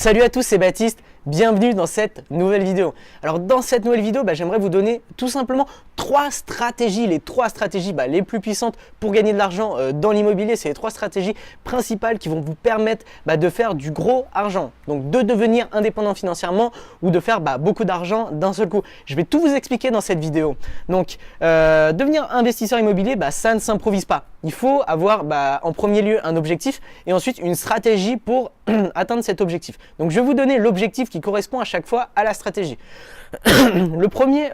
Salut à tous, c'est Baptiste, bienvenue dans cette nouvelle vidéo. Alors dans cette nouvelle vidéo, j'aimerais vous donner tout simplement trois stratégies, les trois stratégies les plus puissantes pour gagner de l'argent dans l'immobilier. C'est les trois stratégies principales qui vont vous permettre de faire du gros argent, donc de devenir indépendant financièrement ou de faire beaucoup d'argent d'un seul coup. Je vais tout vous expliquer dans cette vidéo. Donc devenir investisseur immobilier, ça ne s'improvise pas. Il faut avoir en premier lieu un objectif et ensuite une stratégie pour atteindre cet objectif. Donc je vais vous donner l'objectif qui correspond à chaque fois à la stratégie. Le premier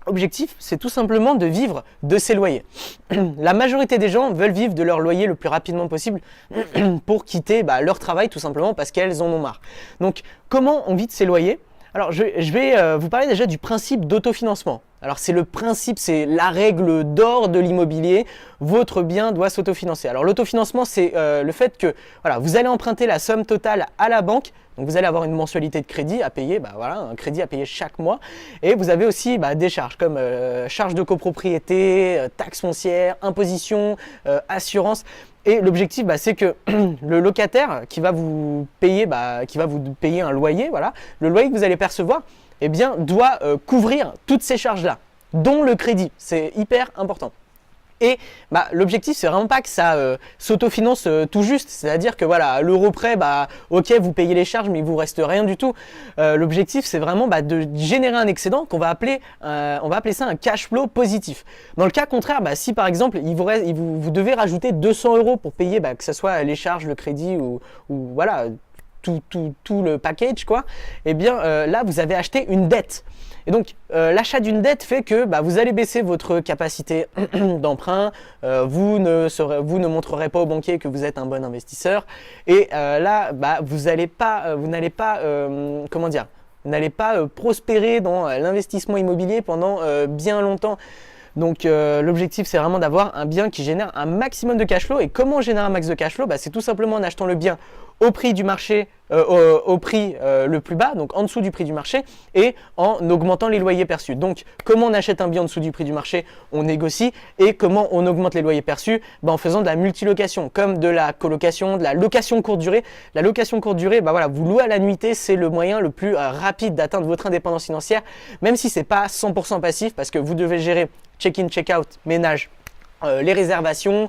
objectif, c'est tout simplement de vivre de ses loyers. La majorité des gens veulent vivre de leur loyer le plus rapidement possible pour quitter leur travail tout simplement parce qu'elles en ont marre. Donc comment on vit de ses loyers ? Alors je vais vous parler déjà du principe d'autofinancement. Alors c'est le principe, c'est la règle d'or de l'immobilier, votre bien doit s'autofinancer. Alors l'autofinancement, c'est le fait que vous allez emprunter la somme totale à la banque, donc vous allez avoir une mensualité de crédit à payer, un crédit à payer chaque mois, et vous avez aussi des charges comme charges de copropriété, taxes foncières, imposition, assurance. Et l'objectif, c'est que le locataire qui va vous payer, un loyer, le loyer que vous allez percevoir, doit couvrir toutes ces charges-là, dont le crédit. C'est hyper important. Et l'objectif, c'est vraiment pas que ça s'autofinance tout juste, c'est-à-dire que à l'euro près, ok, vous payez les charges, mais il vous reste rien du tout. L'objectif, c'est vraiment de générer un excédent qu'on va appeler, ça un cash flow positif. Dans le cas contraire, si par exemple, vous devez rajouter 200 € pour payer, que ce soit les charges, le crédit ou tout le package, là, vous avez acheté une dette. Et donc, l'achat d'une dette fait que vous allez baisser votre capacité d'emprunt, vous ne montrerez pas au banquier que vous êtes un bon investisseur. Et là, vous n'allez pas prospérer dans l'investissement immobilier pendant bien longtemps. Donc l'objectif, c'est vraiment d'avoir un bien qui génère un maximum de cash flow. Et comment on génère un max de cash flow ? C'est tout simplement en achetant le bien au prix du marché, au prix le plus bas, donc en dessous du prix du marché, et en augmentant les loyers perçus. Donc comment on achète un bien en dessous du prix du marché ? On négocie. Et comment on augmente les loyers perçus ? En faisant de la multilocation, comme de la colocation, de la location courte durée. La location courte durée, vous louez à la nuitée, c'est le moyen le plus rapide d'atteindre votre indépendance financière, même si c'est pas 100% passif, parce que vous devez gérer check-in, check-out, ménage, les réservations.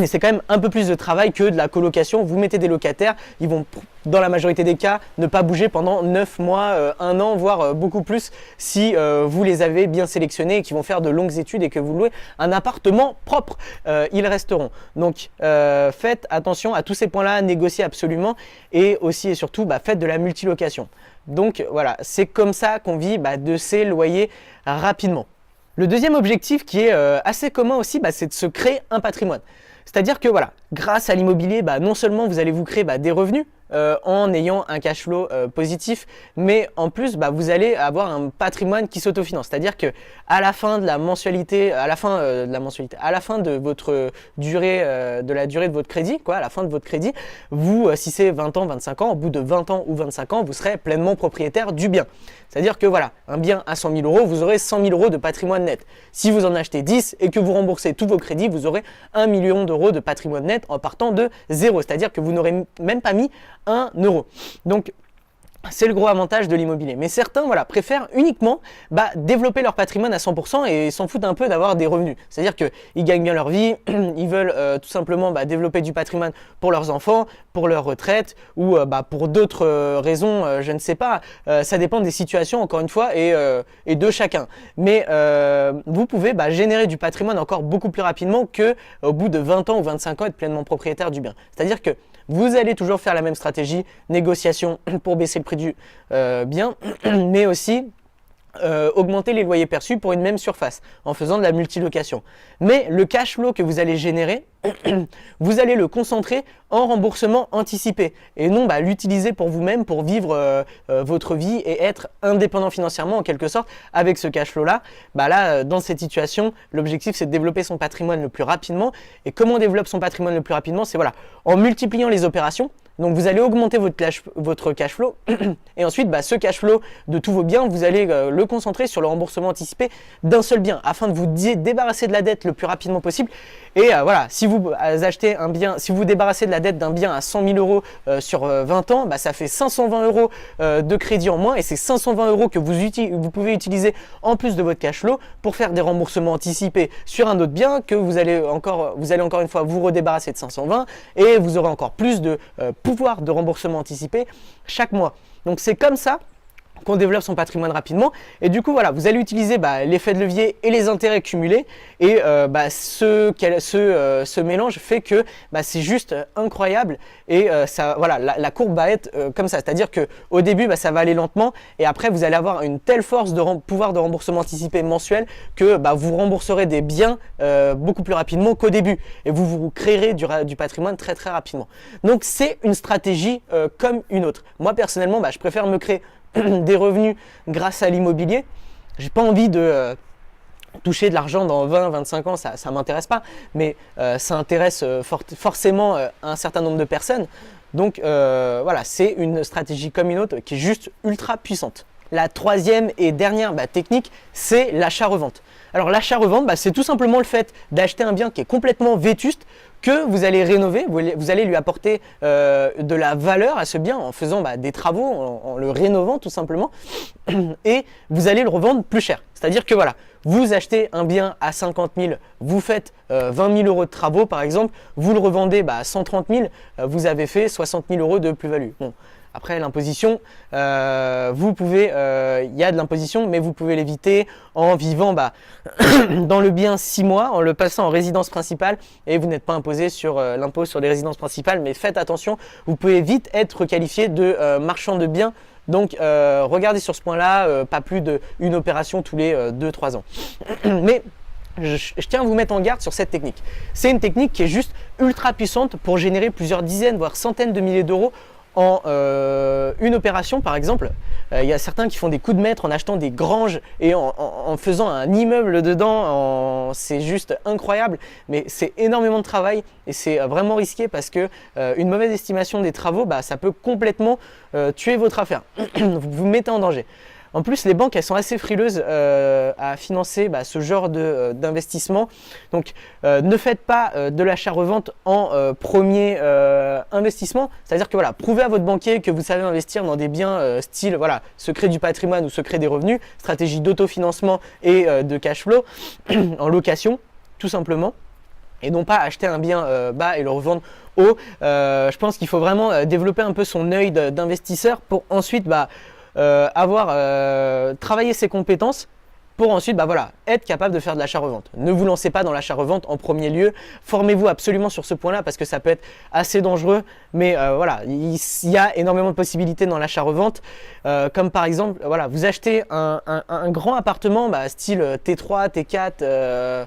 Et c'est quand même un peu plus de travail que de la colocation. Vous mettez des locataires, ils vont dans la majorité des cas ne pas bouger pendant 9 mois, 1 an, voire beaucoup plus si vous les avez bien sélectionnés et qu'ils vont faire de longues études et que vous louez un appartement propre, ils resteront. Donc faites attention à tous ces points-là, négociez absolument et aussi et surtout faites de la multilocation. Donc voilà, c'est comme ça qu'on vit de ces loyers rapidement. Le deuxième objectif qui est assez commun aussi, c'est de se créer un patrimoine. C'est-à-dire que grâce à l'immobilier, non seulement vous allez vous créer des revenus en ayant un cash flow positif, mais en plus vous allez avoir un patrimoine qui s'autofinance. C'est-à-dire que à la fin de la mensualité, à la fin de votre durée, de la durée de votre crédit, à la fin de votre crédit, vous, si c'est 20 ans, 25 ans, au bout de 20 ans ou 25 ans, vous serez pleinement propriétaire du bien. C'est-à-dire que un bien à 100 000 €, vous aurez 100 000 € de patrimoine net. Si vous en achetez 10 et que vous remboursez tous vos crédits, vous aurez 1 million € de patrimoine net en partant de zéro. C'est-à-dire que vous n'aurez même pas mis 1 euro. Donc, c'est le gros avantage de l'immobilier. Mais certains préfèrent uniquement développer leur patrimoine à 100% et s'en foutent un peu d'avoir des revenus. C'est-à-dire qu'ils gagnent bien leur vie, ils veulent tout simplement développer du patrimoine pour leurs enfants, pour leur retraite ou pour d'autres raisons, je ne sais pas. Ça dépend des situations encore une fois et de chacun. Mais vous pouvez générer du patrimoine encore beaucoup plus rapidement qu'au bout de 20 ans ou 25 ans être pleinement propriétaire du bien. C'est-à-dire que vous allez toujours faire la même stratégie, négociation pour baisser le prix du bien, mais aussi augmenter les loyers perçus pour une même surface en faisant de la multilocation. Mais le cash flow que vous allez générer, vous allez le concentrer en remboursement anticipé et non l'utiliser pour vous-même pour vivre votre vie et être indépendant financièrement en quelque sorte avec ce cash flow là. Dans cette situation, l'objectif c'est de développer son patrimoine le plus rapidement. Et comment on développe son patrimoine le plus rapidement ? C'est en multipliant les opérations. Donc vous allez augmenter votre cash flow et ensuite ce cash flow de tous vos biens, vous allez le concentrer sur le remboursement anticipé d'un seul bien afin de vous débarrasser de la dette le plus rapidement possible. Et voilà, si vous achetez un bien, si vous vous débarrassez de la dette d'un bien à 100 000 euros sur 20 ans, ça fait 520 euros de crédit en moins et c'est 520 euros que vous pouvez utiliser en plus de votre cash flow pour faire des remboursements anticipés sur un autre bien que vous allez encore une fois vous redébarrasser de 520 et vous aurez encore plus de pouvoir de remboursement anticipé chaque mois. Donc c'est comme ça qu'on développe son patrimoine rapidement et du coup voilà, vous allez utiliser l'effet de levier et les intérêts cumulés et ce mélange fait que c'est juste incroyable et ça, voilà, la courbe va être comme ça, c'est-à-dire que au début ça va aller lentement et après vous allez avoir une telle force de pouvoir de remboursement anticipé mensuel que vous rembourserez des biens beaucoup plus rapidement qu'au début et vous créerez du patrimoine très très rapidement. Donc c'est une stratégie comme une autre. Moi personnellement je préfère me créer des revenus grâce à l'immobilier. J'ai pas envie de toucher de l'argent dans 20-25 ans, ça m'intéresse pas, mais ça intéresse forcément un certain nombre de personnes. Donc voilà, c'est une stratégie comme une autre qui est juste ultra puissante. La troisième et dernière technique, c'est l'achat-revente. Alors l'achat-revente, c'est tout simplement le fait d'acheter un bien qui est complètement vétuste, que vous allez rénover, vous allez lui apporter de la valeur à ce bien en faisant des travaux, en le rénovant tout simplement, et vous allez le revendre plus cher. C'est-à-dire que voilà, vous achetez un bien à 50 000, vous faites 20 000 euros de travaux par exemple, vous le revendez à 130 000, vous avez fait 60 000 euros de plus-value. Bon. Après l'imposition, il y a de l'imposition, mais vous pouvez l'éviter en vivant dans le bien 6 mois, en le passant en résidence principale et vous n'êtes pas imposé sur l'impôt sur les résidences principales. Mais faites attention, vous pouvez vite être qualifié de marchand de biens. Donc regardez sur ce point-là, pas plus d'une opération tous les 2-3 ans. Mais je tiens à vous mettre en garde sur cette technique. C'est une technique qui est juste ultra puissante pour générer plusieurs dizaines, voire centaines de milliers d'euros en une opération. Par exemple, il y a certains qui font des coups de maître en achetant des granges et en faisant un immeuble dedans. C'est juste incroyable, mais c'est énormément de travail et c'est vraiment risqué parce que une mauvaise estimation des travaux, ça peut complètement tuer votre affaire. Vous vous mettez en danger. En plus, les banques, elles sont assez frileuses à financer ce genre d'investissement. Donc, ne faites pas de l'achat-revente en premier investissement. C'est-à-dire que voilà, prouvez à votre banquier que vous savez investir dans des biens style secret du patrimoine ou secret des revenus, stratégie d'autofinancement et de cash flow en location, tout simplement. Et non pas acheter un bien bas et le revendre haut. Je pense qu'il faut vraiment développer un peu son œil d'investisseur pour ensuite travailler ses compétences pour ensuite être capable de faire de l'achat-revente. Ne vous lancez pas dans l'achat-revente en premier lieu. Formez-vous absolument sur ce point-là parce que ça peut être assez dangereux. Mais il y a énormément de possibilités dans l'achat-revente. Comme par exemple, vous achetez un grand appartement style T3, T4,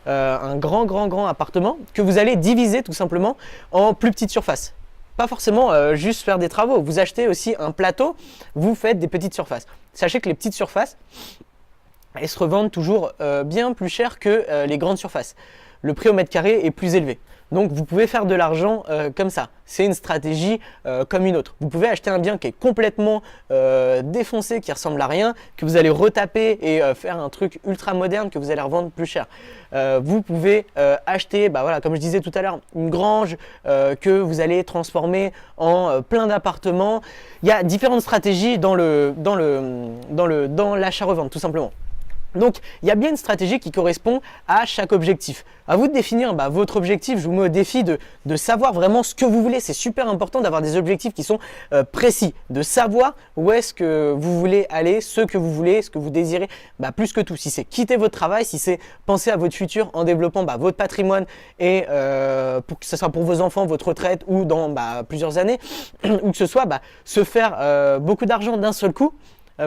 un grand appartement que vous allez diviser tout simplement en plus petites surfaces. Pas forcément juste faire des travaux. Vous achetez aussi un plateau, vous faites des petites surfaces. Sachez que les petites surfaces, elles se revendent toujours bien plus cher que les grandes surfaces. Le prix au mètre carré est plus élevé. Donc vous pouvez faire de l'argent comme ça. C'est une stratégie comme une autre. Vous pouvez acheter un bien qui est complètement défoncé, qui ressemble à rien, que vous allez retaper et faire un truc ultra moderne que vous allez revendre plus cher. Vous pouvez acheter, comme je disais tout à l'heure, une grange que vous allez transformer en plein d'appartements. Il y a différentes stratégies dans l'achat-revente tout simplement. Donc, il y a bien une stratégie qui correspond à chaque objectif. À vous de définir votre objectif. Je vous mets au défi de savoir vraiment ce que vous voulez. C'est super important d'avoir des objectifs qui sont précis, de savoir où est-ce que vous voulez aller, ce que vous voulez, ce que vous désirez, plus que tout. Si c'est quitter votre travail, si c'est penser à votre futur en développant votre patrimoine et pour que ce soit pour vos enfants, votre retraite ou dans plusieurs années, ou que ce soit se faire beaucoup d'argent d'un seul coup.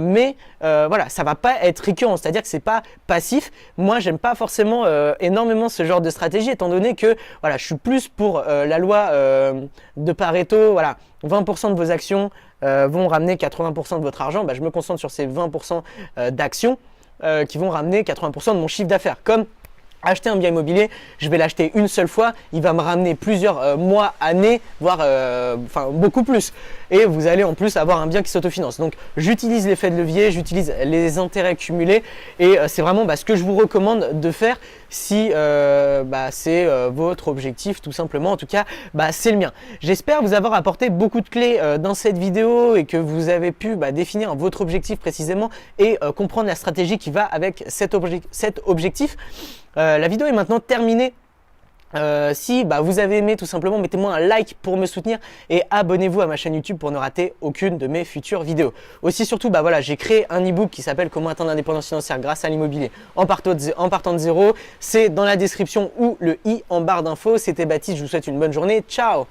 Mais ça va pas être récurrent, c'est-à-dire que c'est pas passif. Moi, j'aime pas forcément énormément ce genre de stratégie, étant donné que je suis plus pour la loi de Pareto. 20% de vos actions vont ramener 80% de votre argent. Je me concentre sur ces 20% d'actions qui vont ramener 80% de mon chiffre d'affaires. Comme acheter un bien immobilier, je vais l'acheter une seule fois, il va me ramener plusieurs mois, années, voire enfin beaucoup plus. Et vous allez en plus avoir un bien qui s'autofinance. Donc j'utilise l'effet de levier, j'utilise les intérêts cumulés et c'est vraiment ce que je vous recommande de faire si c'est votre objectif tout simplement. En tout cas, c'est le mien. J'espère vous avoir apporté beaucoup de clés dans cette vidéo et que vous avez pu définir votre objectif précisément et comprendre la stratégie qui va avec cet objectif. La vidéo est maintenant terminée. Si vous avez aimé, tout simplement mettez-moi un like pour me soutenir et abonnez-vous à ma chaîne YouTube pour ne rater aucune de mes futures vidéos. Aussi surtout j'ai créé un e-book qui s'appelle Comment atteindre l'indépendance financière grâce à l'immobilier en partant de zéro. C'est dans la description ou le i en barre d'infos. C'était Baptiste, je vous souhaite une bonne journée. Ciao.